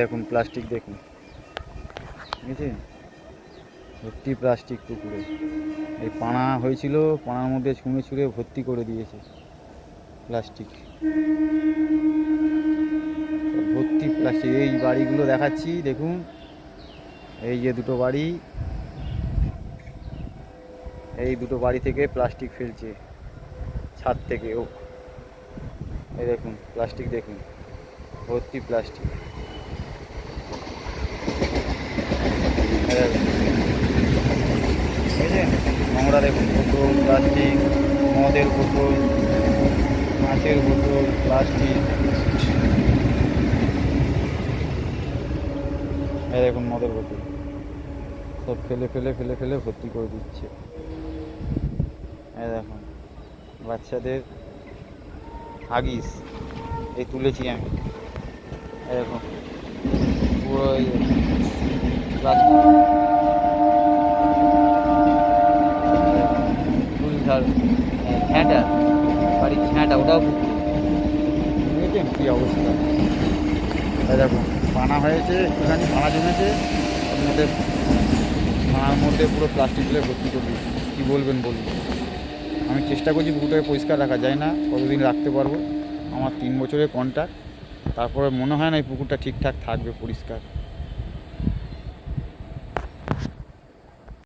দেখুন প্লাস্টিক দেখুন, ঠিক আছে, ভর্তি প্লাস্টিক পুকুরে। এই পানা হয়েছিল, পানার মধ্যে ছুঁড়ে ছুঁড়ে ভর্তি করে দিয়েছে প্লাস্টিক, ভর্তি প্লাস্টিক। এই বাড়িগুলো দেখাচ্ছি দেখুন, এই যে দুটো বাড়ি, এই দুটো বাড়ি থেকে প্লাস্টিক ফেলছে ছাদ থেকে। ও এই দেখুন প্লাস্টিক দেখুন, ভর্তি প্লাস্টিক। বুঝলেন, নোংরা দেখুন, বোতল প্লাস্টিক, মদের বোতল, মাছের বোতল প্লাস্টিক। এই দেখুন মদের বোতল সব ফেলে ফেলে ফেলে ফেলে ভর্তি করে দিচ্ছে। এই দেখুন বাচ্চাদের হাগিস, এই তুলেছি আমি। এই দেখুন পুরো প্লাস্টিক, ঝ্যাঁটা, বাড়ির ঝ্যাঁটা, ওটাও বুঝেছেন কী অবস্থা। এই দেখুন পানা হয়েছে, একটুখানি পানা জমেছে, ওর মধ্যে পানার মধ্যে পুরো প্লাস্টিক গুলো ভর্তি করে দিয়েছি। কী বলবেন বলুন। আমি চেষ্টা করছি পুকুরটাকে পরিষ্কার রাখা, যায় না কতদিন রাখতে পারবো। আমার 3 বছরের কন্ট্রাক্ট, তারপরে মনে হয় না এই পুকুরটা ঠিকঠাক থাকবে পরিষ্কার।